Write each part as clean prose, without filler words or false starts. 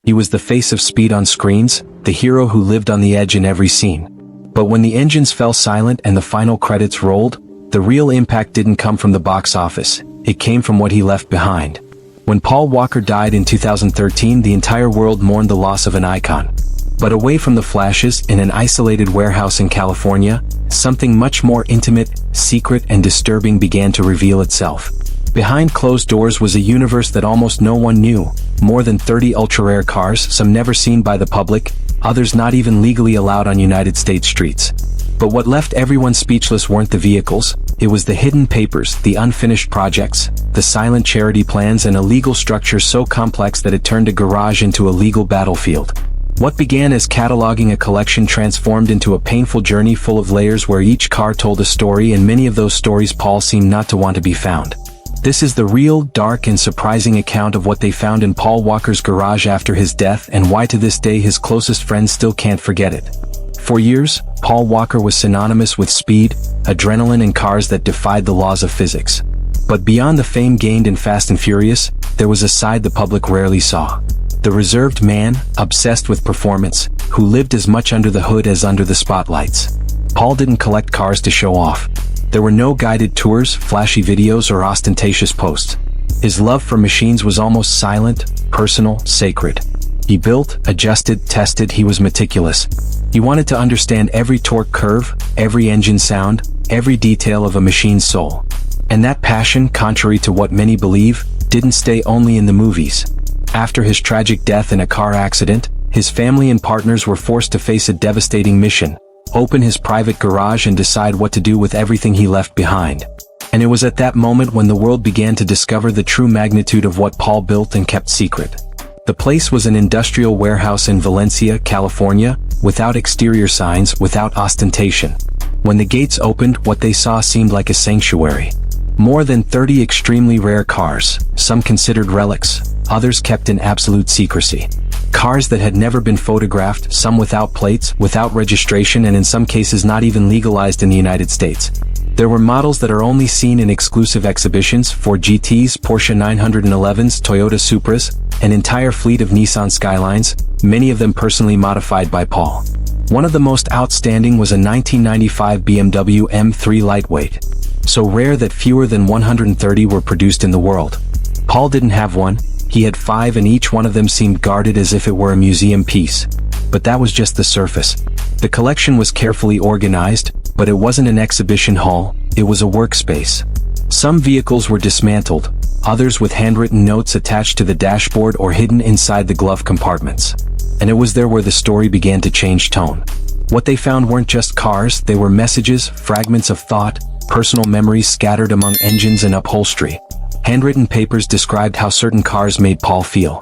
He was the face of speed on screens, the hero who lived on the edge in every scene. But when the engines fell silent and the final credits rolled, the real impact didn't come from the box office, it came from what he left behind. When Paul Walker died in 2013, the entire world mourned the loss of an icon. But away from the flashes, in an isolated warehouse in California, something much more intimate, secret, and disturbing began to reveal itself. Behind closed doors was a universe that almost no one knew, more than 30 ultra-rare cars, some never seen by the public, others not even legally allowed on United States streets. But what left everyone speechless weren't the vehicles, it was the hidden papers, the unfinished projects, the silent charity plans, and a legal structure so complex that it turned a garage into a legal battlefield. What began as cataloging a collection transformed into a painful journey full of layers where each car told a story, and many of those stories Paul seemed not to want to be found. This is the real, dark, and surprising account of what they found in Paul Walker's garage after his death, and why to this day his closest friends still can't forget it. For years, Paul Walker was synonymous with speed, adrenaline, and cars that defied the laws of physics. But beyond the fame gained in Fast and Furious, there was a side the public rarely saw. The reserved man, obsessed with performance, who lived as much under the hood as under the spotlights. Paul didn't collect cars to show off. There were no guided tours, flashy videos, or ostentatious posts. His love for machines was almost silent, personal, sacred. He built, adjusted, tested, he was meticulous. He wanted to understand every torque curve, every engine sound, every detail of a machine's soul. And that passion, contrary to what many believe, didn't stay only in the movies. After his tragic death in a car accident, his family and partners were forced to face a devastating mission: open his private garage and decide what to do with everything he left behind. And it was at that moment when the world began to discover the true magnitude of what Paul built and kept secret. The place was an industrial warehouse in Valencia, California, without exterior signs, without ostentation. When the gates opened, what they saw seemed like a sanctuary. More than 30 extremely rare cars, some considered relics, others kept in absolute secrecy. Cars that had never been photographed, some without plates, without registration, and in some cases not even legalized in the United States. There were models that are only seen in exclusive exhibitions: Ford GTs, Porsche 911s, Toyota Supras, an entire fleet of Nissan Skylines, many of them personally modified by Paul. One of the most outstanding was a 1995 BMW M3 Lightweight, so rare that fewer than 130 were produced in the world. Paul didn't have one, he had 5, and each one of them seemed guarded as if it were a museum piece. But that was just the surface. The collection was carefully organized, but it wasn't an exhibition hall, it was a workspace. Some vehicles were dismantled, others with handwritten notes attached to the dashboard or hidden inside the glove compartments. And it was there where the story began to change tone. What they found weren't just cars, they were messages, fragments of thought, personal memories scattered among engines and upholstery. Handwritten papers described how certain cars made Paul feel.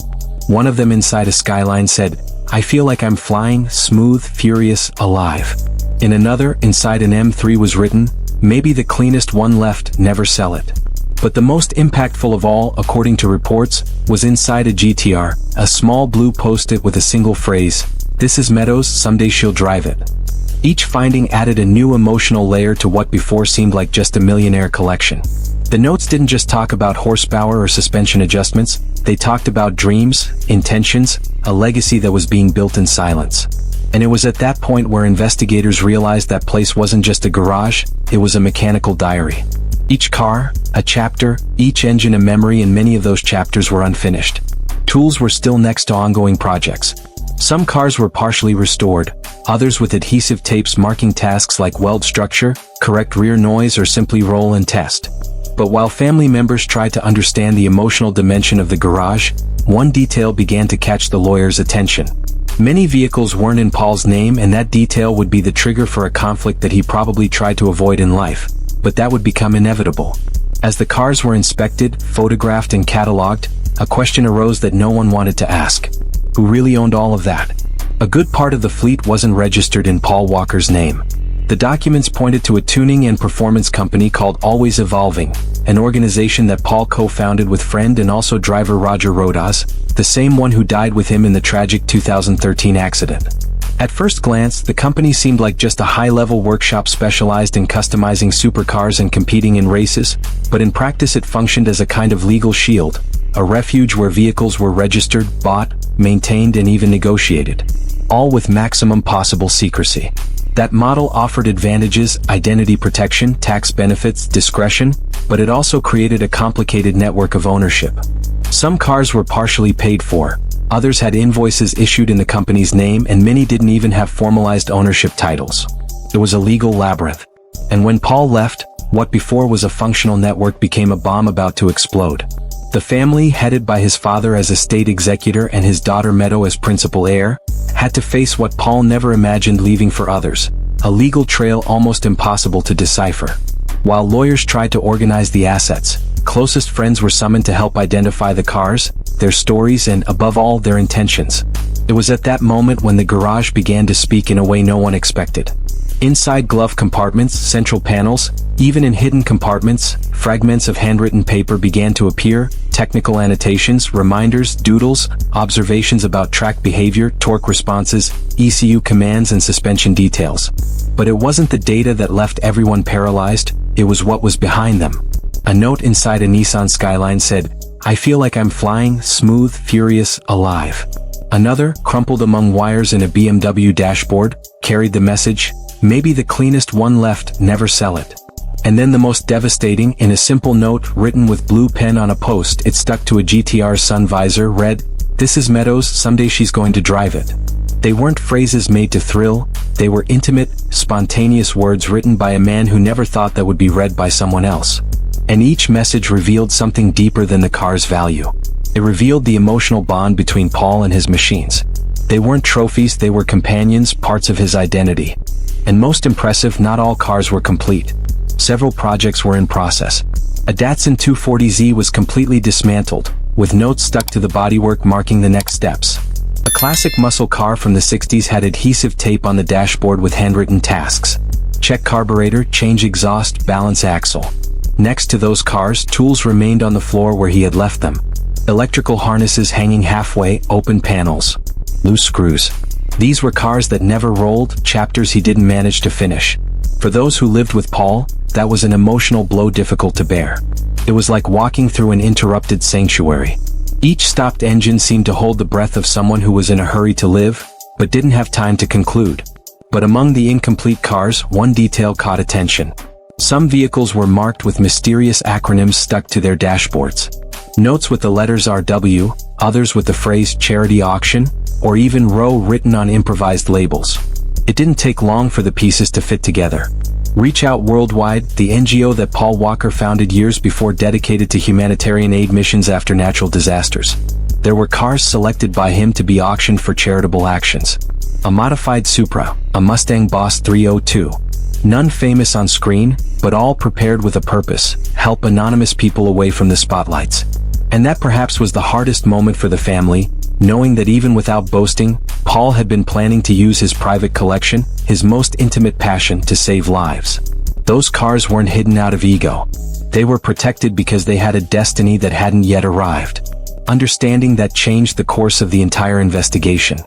One of them inside a Skyline said, "I feel like I'm flying, smooth, furious, alive." In another, inside an M3 was written, "Maybe the cleanest one left, never sell it." But the most impactful of all, according to reports, was inside a GTR, a small blue post-it with a single phrase, "This is Meadow's, someday she'll drive it." Each finding added a new emotional layer to what before seemed like just a millionaire collection. The notes didn't just talk about horsepower or suspension adjustments, they talked about dreams, intentions, a legacy that was being built in silence. And it was at that point where investigators realized that place wasn't just a garage, it was a mechanical diary. Each car, a chapter, each engine a memory, and many of those chapters were unfinished. Tools were still next to ongoing projects. Some cars were partially restored, others with adhesive tapes marking tasks like weld structure, correct rear noise, or simply roll and test. But while family members tried to understand the emotional dimension of the garage, one detail began to catch the lawyer's attention. Many vehicles weren't in Paul's name, and that detail would be the trigger for a conflict that he probably tried to avoid in life, but that would become inevitable. As the cars were inspected, photographed, and cataloged, a question arose that no one wanted to ask. Who really owned all of that? A good part of the fleet wasn't registered in Paul Walker's name. The documents pointed to a tuning and performance company called Always Evolving, an organization that Paul co-founded with friend and also driver Roger Rodas, the same one who died with him in the tragic 2013 accident. At first glance, the company seemed like just a high-level workshop specialized in customizing supercars and competing in races, but in practice it functioned as a kind of legal shield, a refuge where vehicles were registered, bought, maintained and even negotiated. All with maximum possible secrecy. That model offered advantages, identity protection, tax benefits, discretion, but it also created a complicated network of ownership. Some cars were partially paid for, others had invoices issued in the company's name, and many didn't even have formalized ownership titles. It was a legal labyrinth. And when Paul left, what before was a functional network became a bomb about to explode. The family, headed by his father as estate executor and his daughter Meadow as principal heir, had to face what Paul never imagined leaving for others, a legal trail almost impossible to decipher. While lawyers tried to organize the assets, closest friends were summoned to help identify the cars, their stories, and, above all, their intentions. It was at that moment when the garage began to speak in a way no one expected. Inside glove compartments, central panels, even in hidden compartments, fragments of handwritten paper began to appear, technical annotations, reminders, doodles, observations about track behavior, torque responses, ECU commands, and suspension details. But it wasn't the data that left everyone paralyzed, it was what was behind them. A note inside a Nissan Skyline said, "I feel like I'm flying, smooth, furious, alive." Another, crumpled among wires in a BMW dashboard, carried the message, "Maybe the cleanest one left, never sell it." And then the most devastating, in a simple note written with blue pen on a post, it stuck to a GTR sun visor, read, "This is Meadow's, someday she's going to drive it." They weren't phrases made to thrill, they were intimate, spontaneous words written by a man who never thought that would be read by someone else. And each message revealed something deeper than the car's value. It revealed the emotional bond between Paul and his machines. They weren't trophies, they were companions, parts of his identity. And most impressive, not all cars were complete. Several projects were in process. A Datsun 240Z was completely dismantled, with notes stuck to the bodywork marking the next steps. A classic muscle car from the 60s had adhesive tape on the dashboard with handwritten tasks. Check carburetor, change exhaust, balance axle. Next to those cars, tools remained on the floor where he had left them. Electrical harnesses hanging halfway, open panels. Loose screws. These were cars that never rolled, chapters he didn't manage to finish. For those who lived with Paul, that was an emotional blow difficult to bear. It was like walking through an interrupted sanctuary. Each stopped engine seemed to hold the breath of someone who was in a hurry to live, but didn't have time to conclude. But among the incomplete cars, one detail caught attention. Some vehicles were marked with mysterious acronyms stuck to their dashboards. Notes with the letters RW, others with the phrase charity auction, or even row written on improvised labels. It didn't take long for the pieces to fit together. Reach Out Worldwide, the NGO that Paul Walker founded years before, dedicated to humanitarian aid missions after natural disasters. There were cars selected by him to be auctioned for charitable actions. A modified Supra, a Mustang Boss 302. None famous on screen, but all prepared with a purpose: help anonymous people away from the spotlights. And that perhaps was the hardest moment for the family, knowing that even without boasting, Paul had been planning to use his private collection, his most intimate passion, to save lives. Those cars weren't hidden out of ego. They were protected because they had a destiny that hadn't yet arrived. Understanding that changed the course of the entire investigation.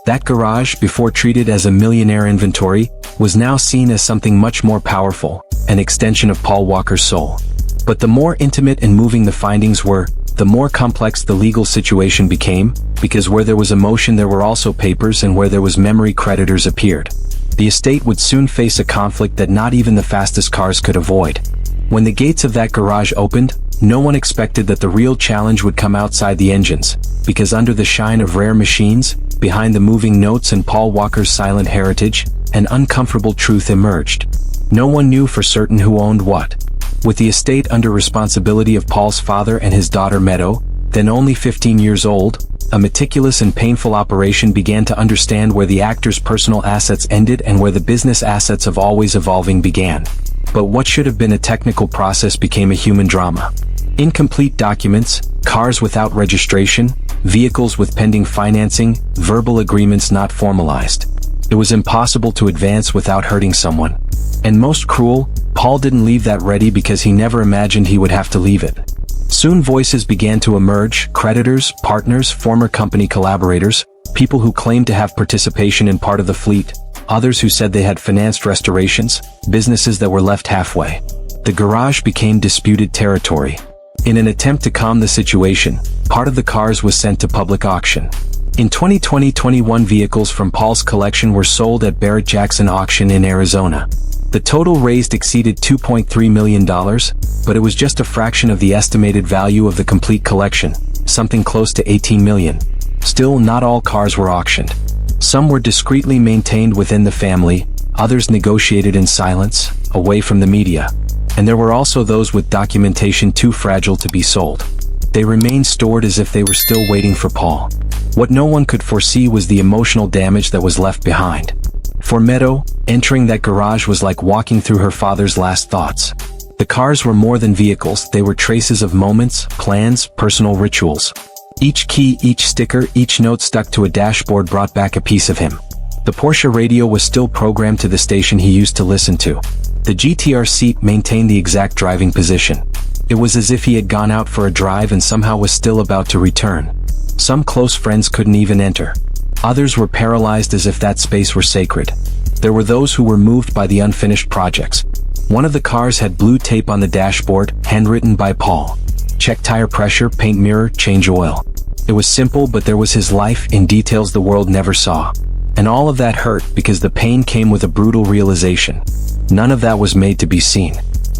That garage, before treated as a millionaire inventory, was now seen as something much more powerful, an extension of Paul Walker's soul. But the more intimate and moving the findings were, the more complex the legal situation became, because where there was emotion there were also papers, and where there was memory creditors appeared. The estate would soon face a conflict that not even the fastest cars could avoid. When the gates of that garage opened, no one expected that the real challenge would come outside the engines, because under the shine of rare machines, behind the moving notes and Paul Walker's silent heritage, an uncomfortable truth emerged. No one knew for certain who owned what. With the estate under responsibility of Paul's father and his daughter Meadow, then only 15 years old, a meticulous and painful operation began to understand where the actor's personal assets ended and where the business assets of always evolving began. But what should have been a technical process became a human drama. Incomplete documents, cars without registration, vehicles with pending financing, verbal agreements not formalized. It was impossible to advance without hurting someone. And most cruel, Paul didn't leave that ready because he never imagined he would have to leave it. Soon voices began to emerge: creditors, partners, former company collaborators, people who claimed to have participation in part of the fleet, others who said they had financed restorations, businesses that were left halfway. The garage became disputed territory. In an attempt to calm the situation, part of the cars was sent to public auction. In 2020, 21 vehicles from Paul's collection were sold at Barrett-Jackson Auction in Arizona. The total raised exceeded $2.3 million, but it was just a fraction of the estimated value of the complete collection, something close to $18 million. Still, not all cars were auctioned. Some were discreetly maintained within the family, others negotiated in silence, away from the media. And there were also those with documentation too fragile to be sold. They remained stored as if they were still waiting for Paul. What no one could foresee was the emotional damage that was left behind. For Meadow, entering that garage was like walking through her father's last thoughts. The cars were more than vehicles, they were traces of moments, plans, personal rituals. Each key, each sticker, each note stuck to a dashboard brought back a piece of him. The Porsche radio was still programmed to the station he used to listen to. The GTR seat maintained the exact driving position. It was as if he had gone out for a drive and somehow was still about to return. Some close friends couldn't even enter. Others were paralyzed as if that space were sacred. There were those who were moved by the unfinished projects. One of the cars had blue tape on the dashboard, handwritten by Paul. Check tire pressure, paint mirror, change oil. It was simple, but there was his life in details the world never saw. And all of that hurt because the pain came with a brutal realization. None of that was made to be seen.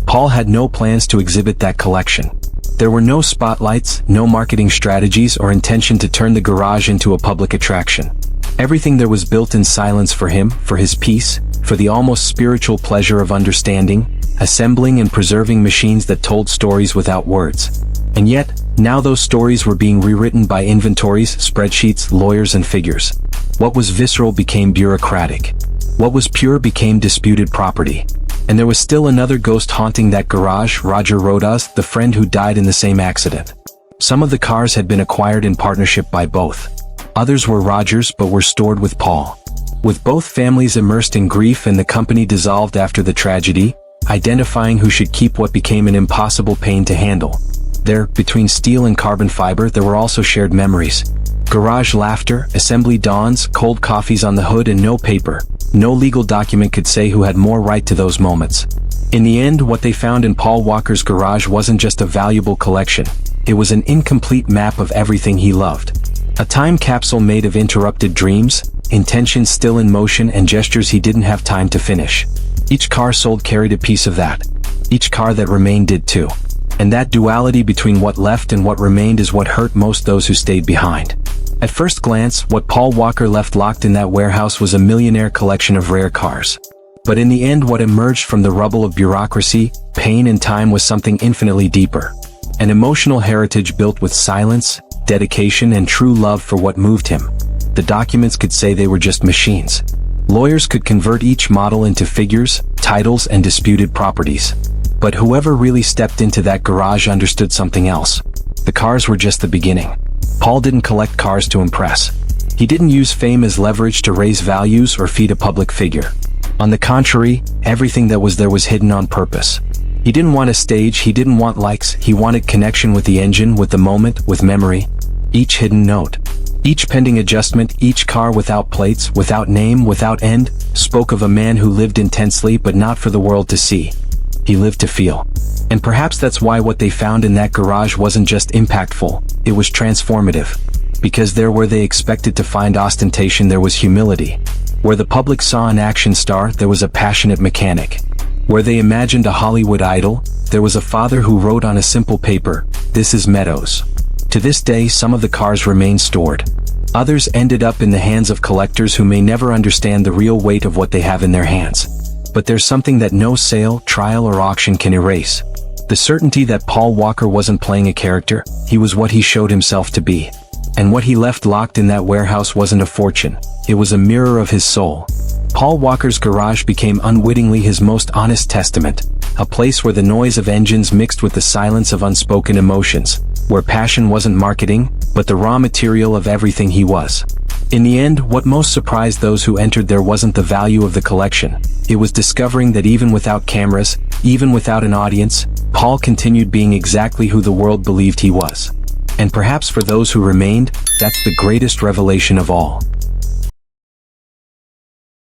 Paul had no plans to exhibit that collection. There were no spotlights, no marketing strategies or intention to turn the garage into a public attraction. Everything there was built in silence for him, for his peace, for the almost spiritual pleasure of understanding, assembling and preserving machines that told stories without words. And yet, now those stories were being rewritten by inventories, spreadsheets, lawyers and figures. What was visceral became bureaucratic. What was pure became disputed property. And there was still another ghost haunting that garage, Roger Rodas, the friend who died in the same accident. Some of the cars had been acquired in partnership by both. Others were Roger's but were stored with Paul. With both families immersed in grief and the company dissolved after the tragedy, identifying who should keep what became an impossible pain to handle. There, between steel and carbon fiber, there were also shared memories. Garage laughter, assembly dawns, cold coffees on the hood and no paper. No legal document could say who had more right to those moments. In the end, what they found in Paul Walker's garage wasn't just a valuable collection. It was an incomplete map of everything he loved. A time capsule made of interrupted dreams, intentions still in motion and gestures he didn't have time to finish. Each car sold carried a piece of that. Each car that remained did too. And that duality between what left and what remained is what hurt most those who stayed behind. At first glance, what Paul Walker left locked in that warehouse was a millionaire collection of rare cars. But in the end, what emerged from the rubble of bureaucracy, pain and time was something infinitely deeper. An emotional heritage built with silence, dedication and true love for what moved him. The documents could say they were just machines. Lawyers could convert each model into figures, titles and disputed properties. But whoever really stepped into that garage understood something else. The cars were just the beginning. Paul didn't collect cars to impress. He didn't use fame as leverage to raise values or feed a public figure. On the contrary, everything that was there was hidden on purpose. He didn't want a stage, he didn't want likes, he wanted connection with the engine, with the moment, with memory. Each hidden note, each pending adjustment, each car without plates, without name, without end, spoke of a man who lived intensely but not for the world to see. He lived to feel. And perhaps that's why what they found in that garage wasn't just impactful, it was transformative. Because there where they expected to find ostentation there was humility. Where the public saw an action star, there was a passionate mechanic. Where they imagined a Hollywood idol, there was a father who wrote on a simple paper, "This is Meadows." To this day, some of the cars remain stored. Others ended up in the hands of collectors who may never understand the real weight of what they have in their hands. But there's something that no sale, trial or auction can erase. The certainty that Paul Walker wasn't playing a character, he was what he showed himself to be. And what he left locked in that warehouse wasn't a fortune, it was a mirror of his soul. Paul Walker's garage became unwittingly his most honest testament, a place where the noise of engines mixed with the silence of unspoken emotions, where passion wasn't marketing, but the raw material of everything he was. In the end, what most surprised those who entered there wasn't the value of the collection, it was discovering that even without cameras, even without an audience, Paul continued being exactly who the world believed he was. And perhaps for those who remained, that's the greatest revelation of all.